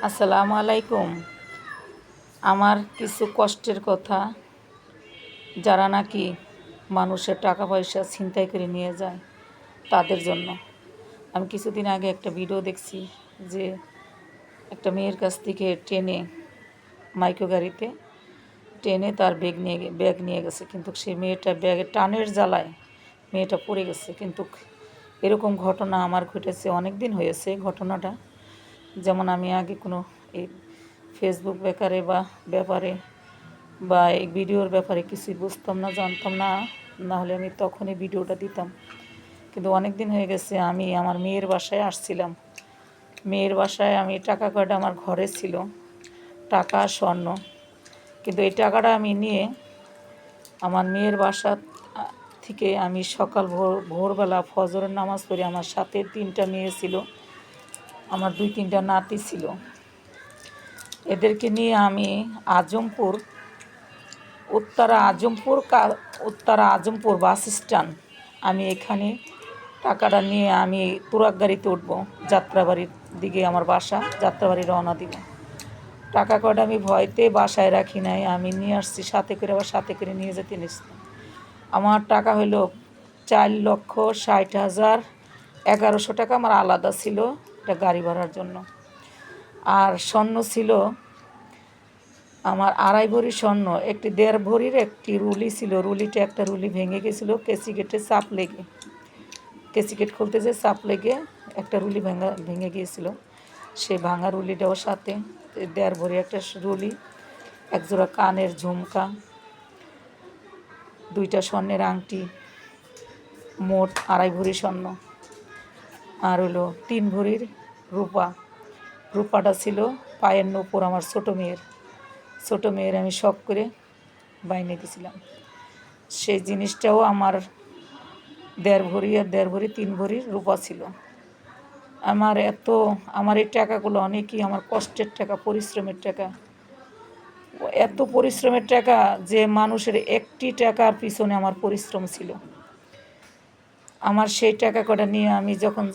আসসালামু আলাইকুম। আমার কিছু কষ্টের কথা, যারা নাকি মানুষের টাকা পয়সা ছিনতাই করে নিয়ে যায় তাদের জন্য। আমি কিছুদিন আগে একটা ভিডিও দেখছি যে একটা মেয়ের কাছ থেকে মাইক্রো গাড়িতে তার ব্যাগ নিয়ে গেছে, কিন্তু সেই মেয়েটা ব্যাগের টানের জ্বালায় মেয়েটা পড়ে গেছে। কিন্তু এরকম ঘটনা আমার ঘটেছে, অনেক দিন হয়েছে ঘটনাটা। যেমন আমি আগে কোনো এই ফেসবুক ব্যাপারে বা এই ভিডিওর ব্যাপারে কিছুই বুঝতাম না, জানতাম না, না হলে আমি তখনই ভিডিওটা দিতাম। কিন্তু অনেক দিন হয়ে গেছে, আমি আমার মেয়ের বাসায় আসছিলাম। মেয়ের বাসায় আমি টাকা কয়টা আমার ঘরে ছিল, টাকা স্বর্ণ। কিন্তু এই টাকাটা আমি নিয়ে আমার মেয়ের বাসা থেকে আমি সকাল ভোরবেলা ফজরের নামাজ পড়ে, আমার সাথে 3টা মেয়ে ছিল, আমার 2-3টা নাতি ছিল, এদেরকে নিয়ে আমি আজমপুর উত্তরা আজমপুর বাস স্ট্যান্ড, আমি এখানে টাকাটা নিয়ে আমি তুরাগ গাড়িতে উঠবো, যাত্রাবাড়ির দিকে আমার বাসা, যাত্রাবাড়ি রওনা দিব। টাকা কটা আমি ভয়তে বাসায় রাখি নাই, আমি নিয়ে আসছি সাথে করে, আবার সাথে করে নিয়ে যেতে নিচ্ছি। আমার টাকা হলো 4,60,1100 টাকা আমার আলাদা ছিল, এটা গাড়ি ভাড়ার জন্য। আর স্বর্ণ ছিল আমার 2.5 ভরি স্বর্ণ, একটি 1.5 ভরির একটি রুলি ছিল, একটা রুলি ভেঙে গেছিলো কেসিগেট খুলতে যে চাপ লেগে একটা রুলি ভেঙে গিয়েছিল। সেই ভাঙা রুলিটাও সাথে, 1.5 ভরি একটা রুলি, একজোড়া কানের ঝুমকা, 2টা স্বর্ণের আংটি, মোট 2.5 ভরি স্বর্ণ। আর হলো 3 ভরির রূপাটা ছিল পায়ের নূপুর, আমার ছোটো মেয়ের আমি শখ করে বাইনে দিয়েছিলাম। সেই জিনিসটাও আমার 1.5 ভরি আর 1.5 ভরি 3 ভরির রূপা ছিল। আমার এই টাকাগুলো অনেকই আমার কষ্টের টাকা, পরিশ্রমের টাকা, এত পরিশ্রমের টাকা যে মানুষের একটি টাকার পিছনে আমার পরিশ্রম ছিল। আমার সেই টাকা কটা নিয়ে আমি যখন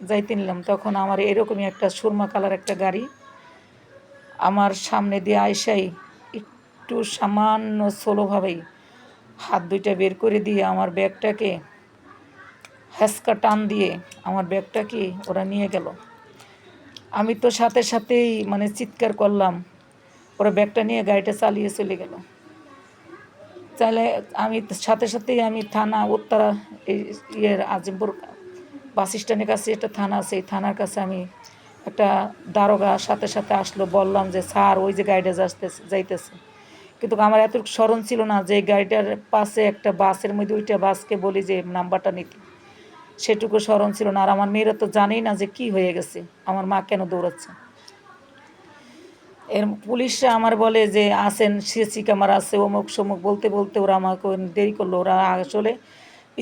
যাইতে নিলাম, তখন আমার এরকমই একটা সুরমা কালার একটা গাড়ি আমার সামনে দিয়ে আইসাই একটু সামান্য স্লোভাবেই হাত 2টা বের করে দিয়ে আমার ব্যাগটাকে হ্যাঁচকা টান দিয়ে আমার ব্যাগটাকে ওরা নিয়ে গেল। আমি তো সাথে সাথেই মানে চিৎকার করলাম, ওরা ব্যাগটা নিয়ে গাড়িটা চালিয়ে চলে গেল। চাইলে আমি সাথে সাথেই আমি থানা উত্তরা আজমপুর বাস স্ট্যান্ডের কাছে একটা থানা আছে, এই থানার কাছে আমি একটা দারোগা সাথে সাথে আসলো, বললাম যে স্যার ওই যে গাড়িটা যাইতেছে। কিন্তু আমার এত স্মরণ ছিল না যে এই গাড়িটার পাশে একটা বাসের মধ্যে, ওইটা বাসকে বলি যে নাম্বারটা নিতে, সেটুকু স্মরণ ছিল না। আর আমার মেয়েরা তো জানেই না যে কি হয়ে গেছে, আমার মা কেন দৌড়াচ্ছে। পুলিশরা আমার বলে যে আসেন, সিসি ক্যামেরা আছে, অমুক সমুক বলতে বলতে ওরা আমাকে দেরি করলো। ওরা আসলে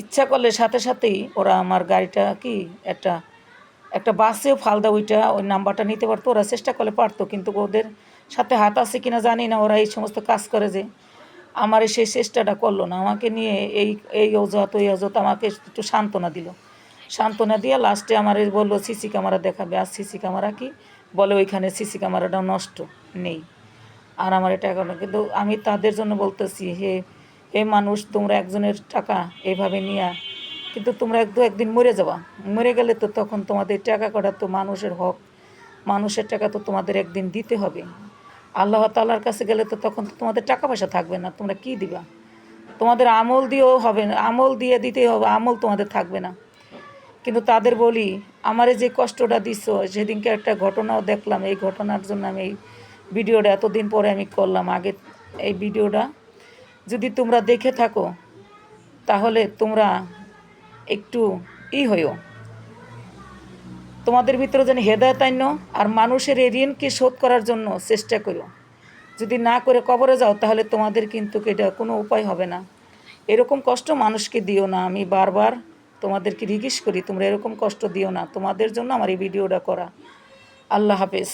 ইচ্ছা করলে সাথে সাথেই ওরা আমার গাড়িটা একটা বাসেও ফালদা ওই নাম্বারটা নিতে পারতো, ওরা চেষ্টা করলে পারতো, কিন্তু ওদের সাথে হাত আছে কিনা জানি না, ওরা এই সমস্ত কাজ করে যে আমার সেই চেষ্টাটা করলো না। আমাকে নিয়ে এই অজুহাত ওই অজুহাত আমাকে একটু সান্ত্বনা দিয়ে লাস্টে আমার বললো সিসি ক্যামেরা দেখাবে। আর সিসি ক্যামেরা কি বলে, ওইখানে সিসি ক্যামেরাটা নষ্ট নেই। আর আমার এটা এখন, কিন্তু আমি তাদের জন্য বলতেছি, হে মানুষ, তোমরা একজনের টাকা এভাবে নিয়ে, কিন্তু তোমরা একদিন মরে গেলে তো তখন তোমাদের টাকা কটা তো মানুষের হক, মানুষের টাকা তো তোমাদের একদিন দিতে হবে। আল্লাহ তাআলার কাছে গেলে তো তখন তো তোমাদের টাকা পয়সা থাকবে না, তোমরা কি দিবা? তোমাদের আমল দিয়েও হবে না, আমল দিয়ে দিতেই হবে, আমল তোমাদের থাকবে না। কিন্তু তাদের বলি, আমারে যে কষ্টটা দিচ্ছ, সেদিনকে একটা ঘটনাও দেখলাম, এই ঘটনার জন্য আমি এই ভিডিওটা এতদিন পরে আমি করলাম। আগে এই ভিডিওটা যদি তোমরা দেখে থাকো, তাহলে তোমরা একটু হইও, তোমাদের ভিতরে যেন হেদায়েত আইনো, আর মানুষের এই ঋণকে শোধ করার জন্য চেষ্টা করো। যদি না করে কবরে যাও, তাহলে তোমাদের কিন্তু এটা কোনো উপায় হবে না। এরকম কষ্ট মানুষকে দিও না, আমি বারবার তোমাদেরকে রিকোয়েস্ট করি, তোমরা এরকম কষ্ট দিও না। তোমাদের জন্য আমার এই ভিডিওটা করা। আল্লাহ হাফেজ।